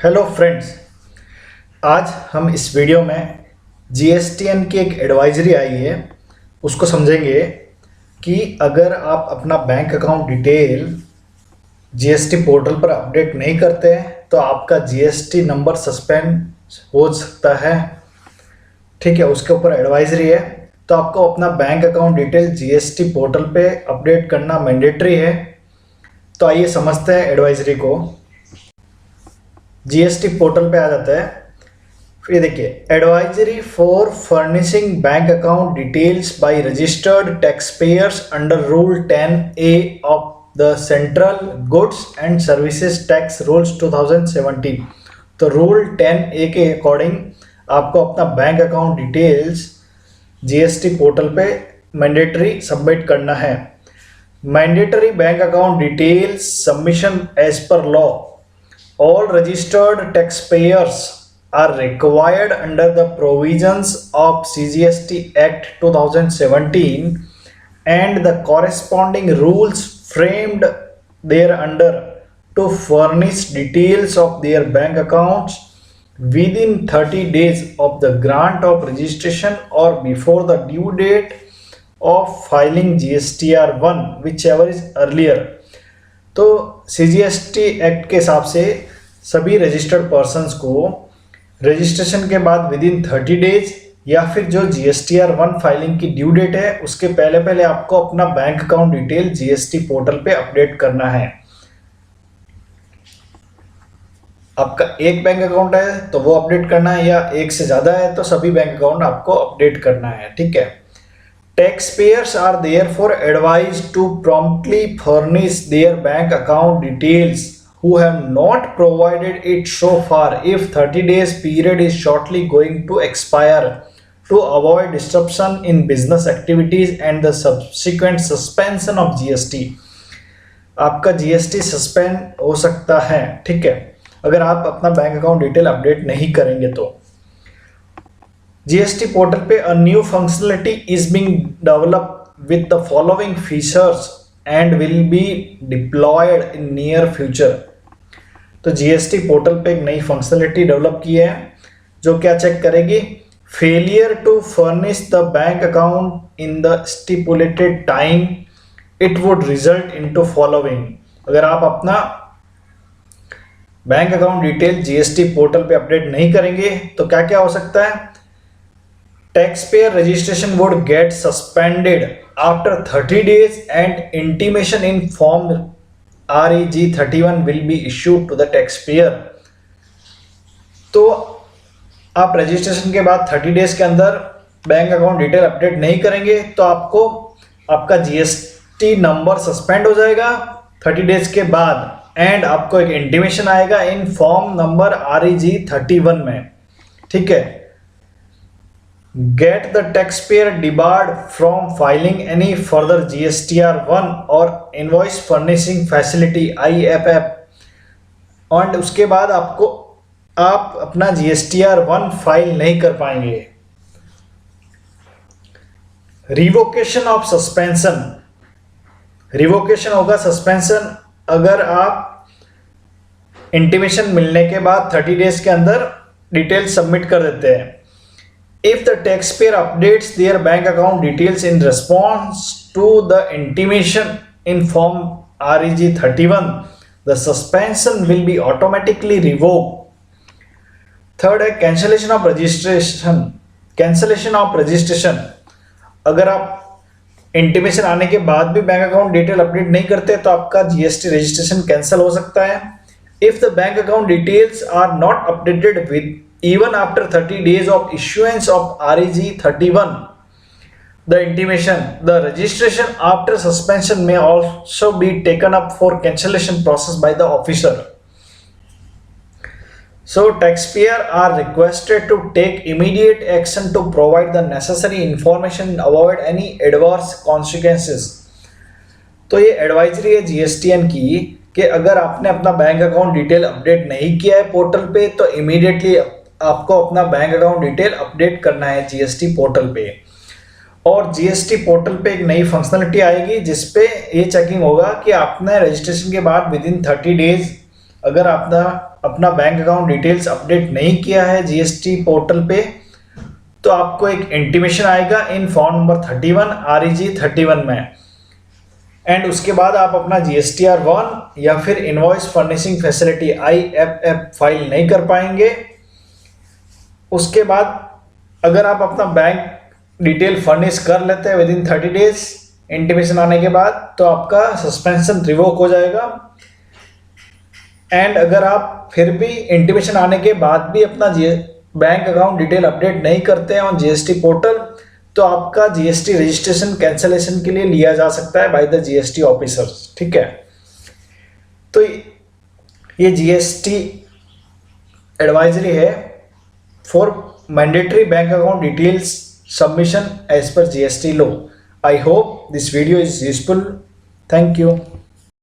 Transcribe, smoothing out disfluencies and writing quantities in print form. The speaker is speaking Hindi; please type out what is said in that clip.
हेलो फ्रेंड्स, आज हम इस वीडियो में जीएसटीएन की एक एडवाइजरी आई है उसको समझेंगे कि अगर आप अपना bank account detail GST portal पर अपडेट नहीं करते हैं तो आपका जीएसटी नंबर सस्पेंड हो सकता है। ठीक है, उसके ऊपर एडवाइजरी है। तो आपको अपना bank account detail GST portal पे अपडेट करना मैंडेटरी है। तो आइए समझते हैं एडवाइजरी को। जीएसटी पोर्टल पे आ जाता है, फिर देखिए advisory for furnishing bank account details by registered taxpayers under rule 10A of the central goods and services tax rules 2017। तो रूल 10A के अकॉर्डिंग आपको अपना bank account details GST portal पे मैंडेटरी सबमिट करना है। Mandatory bank account details submission as per law. All registered taxpayers are required under the provisions of CGST Act 2017 and the corresponding rules framed thereunder to furnish details of their bank accounts within 30 days of the grant of registration or before the due date of filing GSTR1, whichever is earlier. तो CGST एक्ट के हिसाब से सभी रजिस्टर्ड पर्सन्स को रजिस्ट्रेशन के बाद विद इन 30 डेज या फिर जो GSTR1 फाइलिंग की ड्यू डेट है उसके पहले पहले आपको अपना bank account detail GST portal पे अपडेट करना है। आपका एक बैंक अकाउंट है तो वो अपडेट करना है, या एक से ज़्यादा है तो सभी बैंक अकाउंट आपको अपडेट करना है। ठीक है, Taxpayers are therefore advised to promptly furnish their bank account details who have not provided it so far if 30 days period is shortly going to expire to avoid disruption in business activities and the subsequent suspension of GST. आपका GST सस्पेंड हो सकता है। ठीक है, अगर आप अपना बैंक अकाउंट डिटेल अपडेट नहीं करेंगे तो। GST पोर्टल पे a new functionality is being developed with the following features and will be deployed in near future. तो GST पोर्टल पे एक नई फंक्शनलिटी डेवलप की है जो क्या चेक करेगी, failure to furnish the bank account in the stipulated time it would result into following. अगर आप अपना bank account detail GST portal पे अपडेट नहीं करेंगे तो क्या क्या हो सकता है। Taxpayer registration would get suspended after 30 days and intimation in form REG 31 will be issued to the taxpayer. तो आप रजिस्ट्रेशन के बाद 30 डेज के अंदर बैंक अकाउंट डिटेल अपडेट नहीं करेंगे तो आपको आपका जीएसटी नंबर सस्पेंड हो जाएगा 30 डेज के बाद, एंड आपको एक इंटीमेशन आएगा इन फॉर्म नंबर REG 31 में। ठीक है, get the taxpayer debarred from filing any further GSTR1 or invoice furnishing facility IFF, और उसके बाद आप अपना GSTR1 फाइल नहीं कर पाएंगे। रिवोकेशन ऑफ सस्पेंशन, रिवोकेशन होगा सस्पेंशन अगर आप इंटीमेशन मिलने के बाद 30 डेज के अंदर डिटेल सबमिट कर देते हैं। If the taxpayer updates their bank account details in response to the intimation in form REG 31, the suspension will be automatically revoked. Third है cancellation of registration. Cancellation of registration, अगर आप इंटीमेशन आने के बाद भी बैंक अकाउंट डिटेल अपडेट नहीं करते तो आपका जीएसटी रजिस्ट्रेशन कैंसिल हो सकता है। If the bank account details are not updated with even after 30 days of issuance of REG 31, the intimation, the registration after suspension may also be taken up for cancellation process by the officer. So taxpayers are requested to take immediate action to provide the necessary information and avoid any adverse consequences. तो ये एडवाइजरी है जीएसटीएन की कि अगर आपने अपना बैंक अकाउंट डिटेल अपडेट नहीं किया है पोर्टल पे तो इमीडिएटली आपको अपना बैंक अकाउंट डिटेल अपडेट करना है जीएसटी पोर्टल पे। और जीएसटी पोर्टल पे एक नई फंक्शनलिटी आएगी जिसपे ये चेकिंग होगा कि आपने रजिस्ट्रेशन के बाद विद इन 30 डेज अगर आपका अपना बैंक अकाउंट डिटेल्स अपडेट नहीं किया है जीएसटी पोर्टल पे, तो आपको एक इंटीमेशन आएगा इन फॉर्म नंबर 31 REG 31 में, एंड उसके बाद आप अपना GSTR 1 या फिर invoice furnishing facility IFF file नहीं कर पाएंगे। उसके बाद अगर आप अपना बैंक डिटेल फर्निश कर लेते हैं विद इन 30 डेज इंटीमेशन आने के बाद, तो आपका सस्पेंशन रिवोक हो जाएगा। एंड अगर आप फिर भी इंटीमेशन आने के बाद भी अपना बैंक अकाउंट डिटेल अपडेट नहीं करते हैं ऑन जीएसटी पोर्टल, तो आपका जीएसटी रजिस्ट्रेशन कैंसलेशन के लिए लिया जा सकता है बाय द जीएसटी ऑफिसर्स। ठीक है, तो ये जीएसटी एडवाइजरी है for mandatory bank account details submission as per GST law. I hope this video is useful. Thank you.